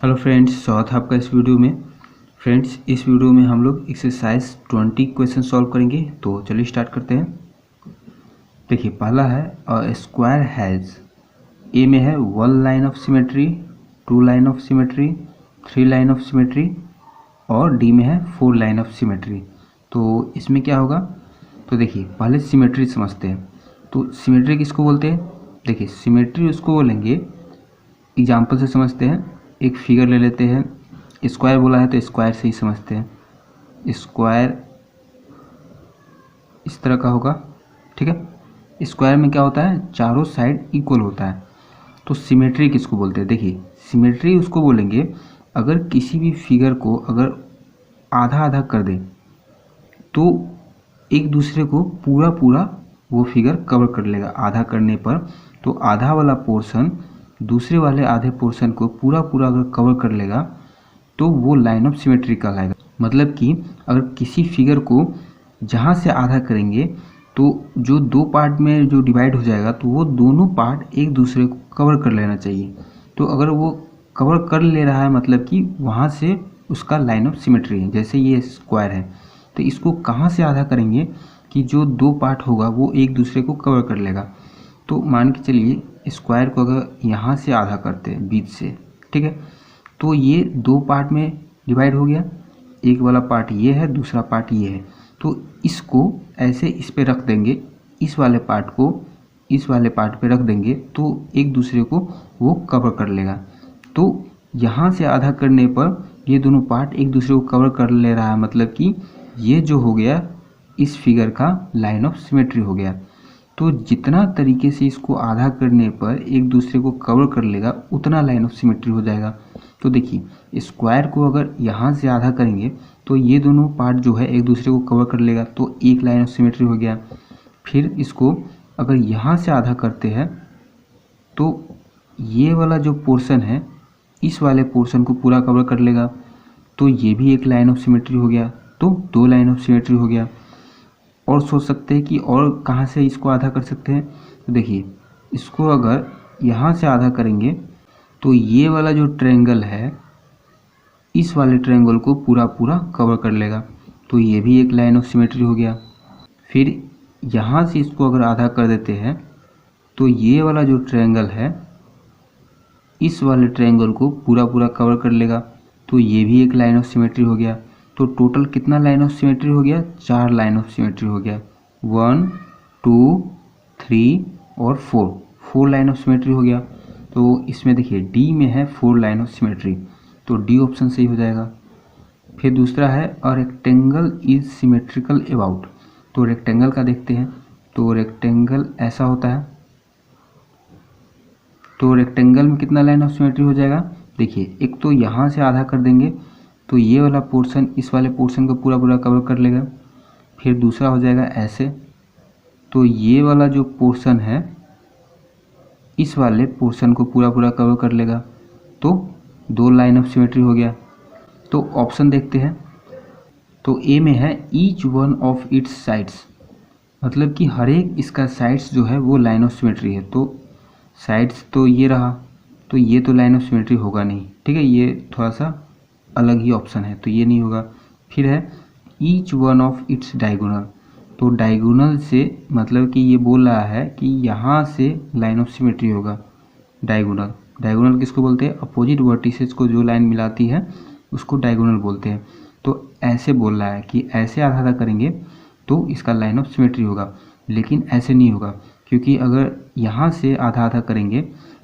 Hello friends, स्वागत है आपका इस वीडियो में। फ्रेंड्स, इस वीडियो में हम लोग एक्सरसाइज 20 क्वेश्चन सॉल्व करेंगे। तो चलिए स्टार्ट करते हैं। देखिए, पहला है अ स्क्वायर हैज़, ए में है 1 line of symmetry, 2 line of symmetry, 3 line of symmetry और डी में है 4 लाइन ऑफ सिमेट्री। तो इसमें क्या होगा? तो देखिए, पहले सिमेट्री समझते हैं। तो सिमेट्री किसको बोलते हैं? देखिए, सिमेट्री उसको बोलेंगे, एग्जाम्पल से समझते हैं। एक फिगर ले लेते हैं, स्क्वायर बोला है तो स्क्वायर से ही समझते हैं। स्क्वायर इस तरह का होगा, ठीक है। स्क्वायर में क्या होता है? चारों साइड इक्वल होता है। तो सिमेट्री किसको बोलते हैं? देखिए, सिमेट्री उसको बोलेंगे अगर किसी भी फिगर को अगर आधा आधा कर दे तो एक दूसरे को पूरा पूरा वो फिगर कवर कर लेगा। आधा करने पर तो आधा वाला पोर्शन दूसरे वाले आधे पोर्शन को पूरा पूरा अगर कवर कर लेगा तो वो लाइन ऑफ सिमेट्री कहलाएगा। मतलब कि अगर किसी फिगर को जहाँ से आधा करेंगे तो जो दो पार्ट में जो डिवाइड हो जाएगा तो वो दोनों पार्ट एक दूसरे को कवर कर लेना चाहिए। तो अगर वो कवर कर ले रहा है मतलब कि वहाँ से उसका लाइन ऑफ सिमेट्री है। जैसे ये स्क्वायर है तो इसको कहाँ से आधा करेंगे कि जो दो पार्ट होगा वो एक दूसरे को कवर कर लेगा। तो मान के चलिए स्क्वायर को अगर यहाँ से आधा करते हैं बीच से, ठीक है, तो ये दो पार्ट में डिवाइड हो गया। एक वाला पार्ट ये है, दूसरा पार्ट ये है। तो इसको ऐसे इस पे रख देंगे, इस वाले पार्ट को इस वाले पार्ट पे रख देंगे तो एक दूसरे को वो कवर कर लेगा। तो यहाँ से आधा करने पर ये दोनों पार्ट एक दूसरे को कवर कर ले रहा है। मतलब कि ये जो हो गया इस फिगर का लाइन ऑफ सिमेट्री हो गया। तो जितना तरीके से इसको आधा करने पर एक दूसरे को कवर कर लेगा उतना लाइन ऑफ सिमेट्री हो जाएगा। तो देखिए, स्क्वायर को अगर यहाँ से आधा करेंगे तो ये दोनों पार्ट जो है एक दूसरे को कवर कर लेगा तो एक लाइन ऑफ सिमेट्री हो गया। फिर इसको अगर यहाँ से आधा करते हैं तो ये वाला जो पोर्शन है इस वाले पोर्शन को पूरा कवर कर लेगा तो ये भी एक लाइन ऑफ सिमेट्री हो गया। तो दो लाइन ऑफ सिमेट्री हो गया। और सोच सकते हैं कि और कहाँ से इसको आधा कर सकते हैं। तो देखिए, इसको अगर यहाँ से आधा करेंगे तो ये वाला जो ट्रायंगल है इस वाले ट्रायंगल को पूरा पूरा कवर कर लेगा तो ये भी एक लाइन ऑफ सिमेट्री हो गया। फिर यहाँ से इसको अगर आधा कर देते हैं तो ये वाला जो ट्रायंगल है इस वाले ट्रायंगल को पूरा पूरा कवर कर लेगा तो ये भी एक लाइन ऑफ सिमेट्री हो गया। तो टोटल कितना लाइन ऑफ सिमेट्री हो गया? 4 लाइन ऑफ सिमेट्री हो गया। 1 2 3 और 4 लाइन ऑफ सिमेट्री हो गया। तो इसमें देखिए डी में है 4 लाइन ऑफ सिमेट्री, तो डी ऑप्शन सही हो जाएगा। फिर दूसरा है a rectangle is symmetrical about. तो रेक्टेंगल का देखते हैं। तो रेक्टेंगल ऐसा होता है। तो रेक्टेंगल में कितना लाइन ऑफ सिमेट्री हो जाएगा? देखिए, एक तो यहाँ से आधा कर देंगे तो ये वाला पोर्शन इस वाले पोर्शन को पूरा पूरा कवर कर लेगा। फिर दूसरा हो जाएगा ऐसे, तो ये वाला जो पोर्शन है इस वाले पोर्शन को पूरा पूरा कवर कर लेगा तो 2 लाइन ऑफ सिमेट्री हो गया। तो ऑप्शन देखते हैं। तो ए में है each one of its sides, मतलब कि हर एक इसका साइड्स जो है वो लाइन ऑफ सिमेट्री है। तो साइड्स तो ये रहा, तो ये तो लाइन ऑफ सिमेट्री होगा नहीं, ठीक है, ये थोड़ा सा अलग ही ऑप्शन है तो ये नहीं होगा। फिर है each one of its diagonal. तो डायगोनल से मतलब कि ये बोल रहा है कि यहाँ से लाइन ऑफ सिमेट्री होगा। डायगोनल किसको बोलते हैं? अपोजिट वर्टिसेस को जो लाइन मिलाती है उसको डायगोनल बोलते हैं। तो ऐसे बोल रहा है कि ऐसे आधा आधा करेंगे तो इसका लाइन ऑफ सिमेट्री होगा, लेकिन ऐसे नहीं होगा क्योंकि अगर यहाँ से आधा आधा करेंगे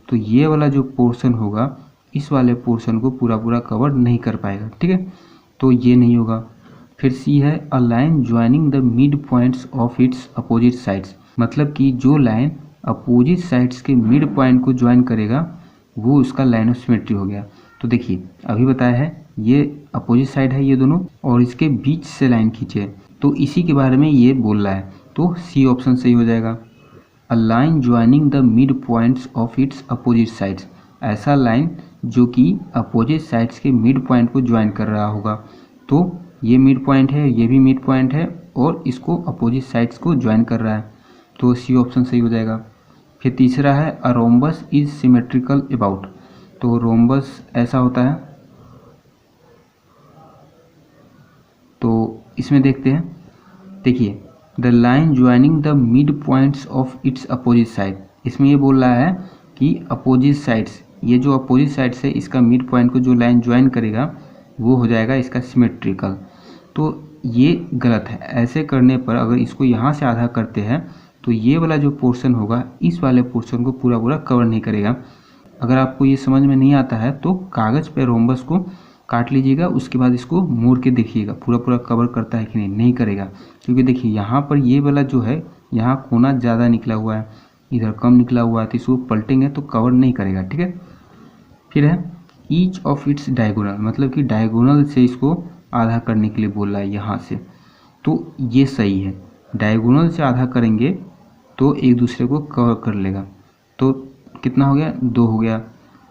तो ये वाला जो पोर्शन होगा इस वाले पोर्शन को पूरा पूरा कवर नहीं कर पाएगा, ठीक है, तो ये नहीं होगा। फिर सी है a line joining the mid points of its opposite sides, मतलब कि जो लाइन अपोजिट साइड्स के मिड पॉइंट को ज्वाइन करेगा वो उसका लाइन ऑफ सिमेट्री हो गया। तो देखिए, अभी बताया है ये अपोजिट साइड है ये दोनों और इसके बीच से लाइन खींचे, तो इसी के बारे में ये बोल रहा है। तो सी ऑप्शन सही हो जाएगा। A line joining the mid points of its opposite sides, ऐसा लाइन जो कि अपोजिट साइड्स के मिड पॉइंट को ज्वाइन कर रहा होगा। तो ये मिड पॉइंट है, ये भी मिड पॉइंट है और इसको अपोजिट साइड्स को ज्वाइन कर रहा है, तो सी ऑप्शन सही हो जाएगा। फिर तीसरा है a rhombus is symmetrical about. तो रोम्बस ऐसा होता है इसमें देखते हैं, देखिए the line joining the mid points of its opposite side. इसमें ये बोल रहा है कि अपोजिट साइड्स, ये जो अपोजिट साइड्स है इसका मिड पॉइंट को जो लाइन ज्वाइन करेगा वो हो जाएगा इसका सिमेट्रिकल। तो ये गलत है। ऐसे करने पर अगर इसको यहाँ से आधा करते हैं तो ये वाला जो पोर्शन होगा इस वाले पोर्शन को पूरा पूरा कवर नहीं करेगा। अगर आपको ये समझ में नहीं आता है तो कागज़ पे रोम्बस को काट लीजिएगा, उसके बाद इसको मोड़ के देखिएगा पूरा पूरा कवर करता है कि नहीं, नहीं करेगा। क्योंकि देखिए यहाँ पर ये वाला जो है यहाँ कोना ज़्यादा निकला हुआ है, इधर कम निकला हुआ है, तो इसको पलटेंगे तो कवर नहीं करेगा, ठीक है। फिर है ईच ऑफ इट्स डायगोनल, मतलब कि डायगोनल से इसको आधा करने के लिए बोल रहा है यहाँ से, तो ये सही है। डायगोनल से आधा करेंगे तो एक दूसरे को कवर कर लेगा। तो कितना हो गया, 2 हो गया।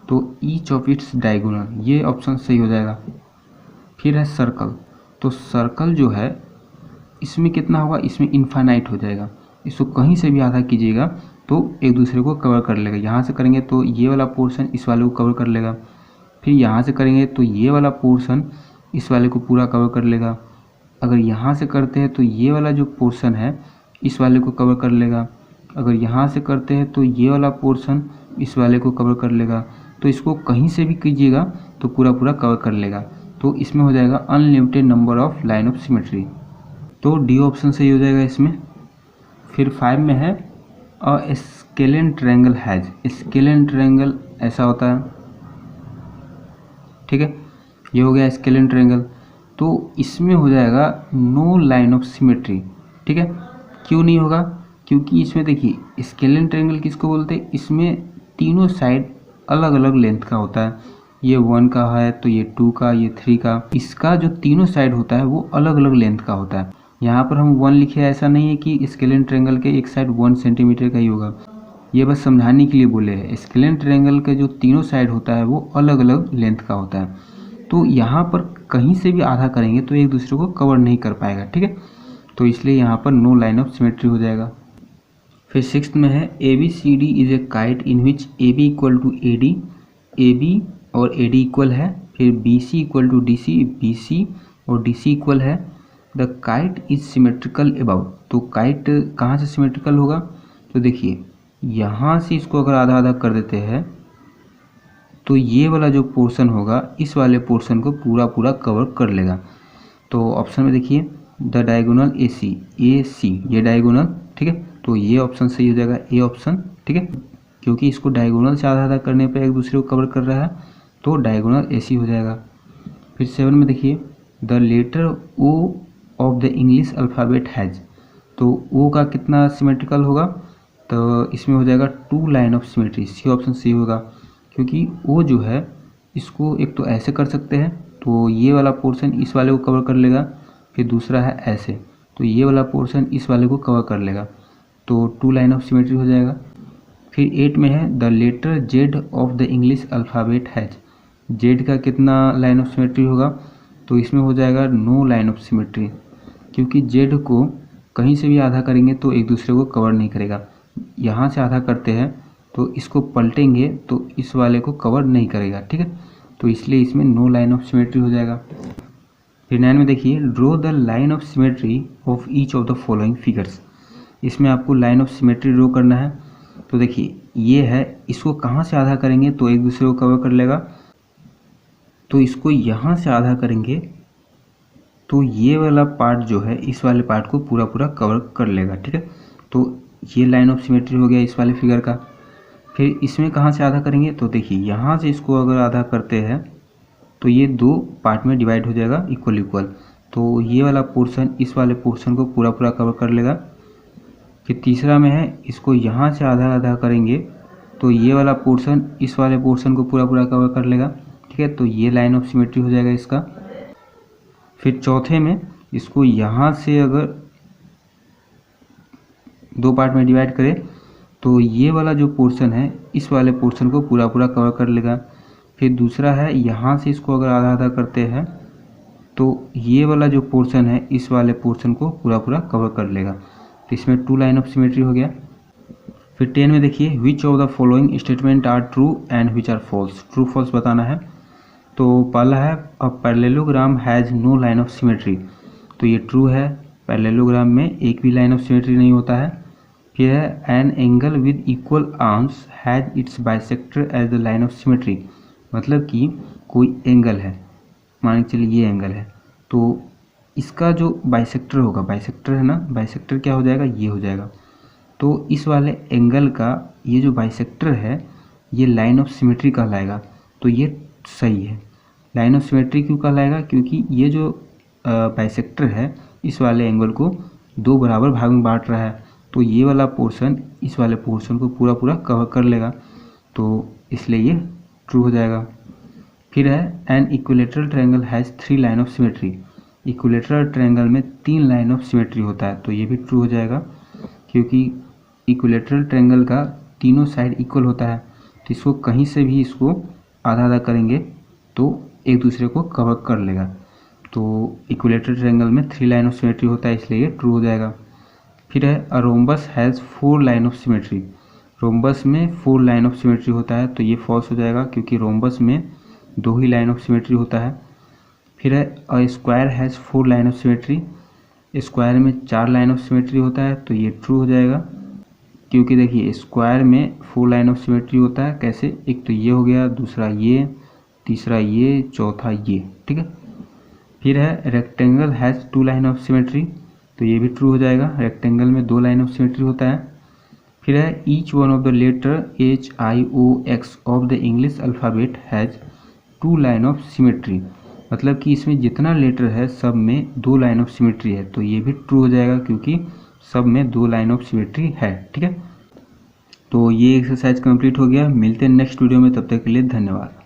तो ईच ऑफ इट्स डायगोनल, ये ऑप्शन सही हो जाएगा। फिर है सर्कल, तो सर्कल जो है इसमें कितना होगा, इसमें इन्फाइनाइट हो जाएगा। इसको कहीं से भी आधा कीजिएगा तो एक दूसरे को कवर कर लेगा। यहाँ से करेंगे तो ये वाला पोर्शन इस वाले को कवर कर लेगा, फिर यहाँ से करेंगे तो ये वाला पोर्शन इस वाले को पूरा कवर कर लेगा। अगर यहाँ से करते हैं तो ये वाला जो पोर्शन है इस वाले को कवर कर लेगा। अगर यहाँ से करते हैं तो ये वाला पोर्शन इस वाले को कवर कर लेगा। तो इसको कहीं से भी कीजिएगा तो पूरा पूरा कवर कर लेगा। तो इसमें हो जाएगा unlimited number of line of symmetry. तो डी ऑप्शन सही हो जाएगा इसमें। फिर 5 में है a scalene triangle has. Scalene triangle ऐसा होता है, ठीक है, ये हो गया स्केलेन ट्रायंगल। तो इसमें हो जाएगा नो लाइन ऑफ सिमेट्री, ठीक है। क्यों नहीं होगा, क्योंकि इसमें देखिए स्केलेन ट्रायंगल किसको बोलते हैं, इसमें तीनों साइड अलग अलग लेंथ का होता है। ये 1 का है तो ये 2 का, ये 3 का, इसका जो तीनों साइड होता है वो अलग अलग लेंथ का होता है। यहाँ पर हम 1 लिखे, ऐसा नहीं है कि स्केलेन ट्रायंगल के एक साइड 1 सेंटीमीटर का ही होगा, ये बस समझाने के लिए बोले हैं। स्केलेन ट्रायंगल के जो तीनों साइड होता है वो अलग अलग लेंथ का होता है। तो यहाँ पर कहीं से भी आधा करेंगे तो एक दूसरे को कवर नहीं कर पाएगा, ठीक है। तो इसलिए यहाँ पर नो लाइन ऑफ सिमेट्री हो जाएगा। फिर 6th में है ABCD is a kite in which AB equal to AD, AB और AD इक्वल है। फिर BC equal to DC, BC और DC इक्वल है। The kite is symmetrical about, तो काइट कहाँ से सिमेट्रिकल होगा, तो देखिए यहाँ से इसको अगर आधा आधा कर देते हैं तो ये वाला जो पोर्शन होगा इस वाले पोर्शन को पूरा पूरा कवर कर लेगा। तो ऑप्शन में देखिए द डायगोनल AC ये डायगोनल, ठीक है। तो ये ऑप्शन सही हो जाएगा, ए ऑप्शन, ठीक है, क्योंकि इसको डायगोनल से आधा आधा करने पर एक दूसरे को कवर कर रहा है, तो डायगोनल AC हो जाएगा। फिर 7 में देखिए the letter O of the English alphabet has, तो O का कितना सिमेट्रिकल होगा, तो इसमें हो जाएगा 2 line of symmetry, C option सही होगा। क्योंकि O जो है इसको एक तो ऐसे कर सकते हैं तो ये वाला पोर्शन इस वाले को कवर कर लेगा, फिर दूसरा है ऐसे तो ये वाला पोर्शन इस वाले को कवर कर लेगा, तो 2 लाइन ऑफ सिमेट्री हो जाएगा। फिर 8 में है the letter Z of the English alphabet has, Z का कितना लाइन ऑफ सिमेट्री होगा, तो इसमें हो जाएगा नो लाइन ऑफ सिमेट्री, क्योंकि Z को कहीं से भी आधा करेंगे तो एक दूसरे को कवर नहीं करेगा। यहाँ से आधा करते हैं तो इसको पलटेंगे तो इस वाले को कवर नहीं करेगा, ठीक है। तो इसलिए इसमें नो लाइन ऑफ सिमेट्री हो जाएगा। फिर 9 में देखिए draw the line of symmetry of each of the following figures. इसमें आपको लाइन ऑफ सिमेट्री ड्रॉ करना है। तो देखिए ये है, इसको कहाँ से आधा करेंगे तो एक दूसरे को कवर कर लेगा, तो इसको यहाँ से आधा करेंगे तो ये वाला पार्ट जो है इस वाले पार्ट को पूरा पूरा कवर कर लेगा, ठीक है। तो ये लाइन ऑफ सिमेट्री हो गया इस वाले फिगर का। फिर इसमें कहाँ से आधा करेंगे, तो देखिए यहाँ से इसको अगर आधा करते हैं तो ये 2 पार्ट में डिवाइड हो जाएगा इक्वल इक्वल, तो ये वाला पोर्शन इस वाले पोर्शन को पूरा पूरा कवर कर लेगा। फिर तीसरा में है इसको यहाँ से आधा आधा करेंगे तो ये वाला पोर्शन इस वाले पोर्शन को पूरा पूरा कवर कर लेगा, ठीक है। तो ये लाइन ऑफ सिमेट्री हो जाएगा इसका। फिर चौथे में इसको यहाँ से अगर 2 पार्ट में डिवाइड करें तो ये वाला जो पोर्शन है इस वाले पोर्शन को पूरा पूरा कवर कर लेगा। फिर दूसरा है यहाँ से इसको अगर आधा आधा करते हैं तो ये वाला जो पोर्शन है इस वाले पोर्शन को पूरा पूरा कवर कर लेगा, तो इसमें 2 लाइन ऑफ सिमेट्री हो गया। फिर 10 में देखिए which of the following statement are true and which are false, true false बताना है। तो पहला है a parallelogram has no line of symmetry, तो ये ट्रू है। पैरेललोग्राम में एक भी लाइन ऑफ सिमेट्री नहीं होता है। फिर है an angle with equal arms has its bisector as the line of symmetry. मतलब कि कोई एंगल है, मान के चलिए ये एंगल है, तो इसका जो बाइसेक्टर होगा, बाइसेक्टर है ना, बाइसेक्टर क्या हो जाएगा, ये हो जाएगा। तो इस वाले एंगल का ये जो बाइसेक्टर है ये लाइन ऑफ सिमेट्री कहलाएगा। तो ये सही है। लाइन ऑफ सिमेट्री क्यों कहलाएगा, क्योंकि ये जो बाइसेक्टर है इस वाले एंगल को दो बराबर भाग में बांट रहा है, तो ये वाला पोर्शन इस वाले पोर्शन को पूरा पूरा कवर कर लेगा, तो इसलिए ये ट्रू हो जाएगा। फिर है an equilateral triangle has 3 line of symmetry. Equilateral triangle में 3 लाइन ऑफ सिमेट्री होता है, तो ये भी ट्रू हो जाएगा, क्योंकि इक्विलेटरल ट्रायंगल का तीनों साइड इक्वल होता है। तो इसको कहीं से भी इसको आधा आधा करेंगे तो एक दूसरे को कवर कर लेगा। तो इक्विलेटरल ट्रायंगल में 3 लाइन ऑफ सिमेट्री होता है, इसलिए ये ट्रू हो जाएगा। फिर है a rhombus has 4 line of symmetry. Rhombus में 4 लाइन ऑफ सिमेट्री होता है, तो ये फॉल्स हो जाएगा, क्योंकि रोम्बस में 2 ही लाइन ऑफ सिमेट्री होता है। फिर है a square has 4 line of symmetry. Square में 4 लाइन ऑफ सिमेट्री होता है, तो ये ट्रू हो जाएगा, क्योंकि देखिए स्क्वायर में 4 लाइन ऑफ सिमेट्री होता है। कैसे, एक तो ये हो गया, दूसरा ये, तीसरा ये, चौथा ये, ठीक है। फिर है rectangle has 2 line of symmetry, तो ये भी ट्रू हो जाएगा, रेक्टेंगल में 2 लाइन ऑफ सिमेट्री होता है। फिर है each one of the letter HIOX of the English alphabet has 2 line of symmetry. मतलब कि इसमें जितना लेटर है सब में 2 लाइन ऑफ सिमेट्री है, तो ये भी ट्रू हो जाएगा, क्योंकि सब में 2 लाइन ऑफ सिमेट्री है, ठीक है। तो ये एक्सरसाइज कंप्लीट हो गया। मिलते हैं नेक्स्ट वीडियो में, तब तक के लिए धन्यवाद।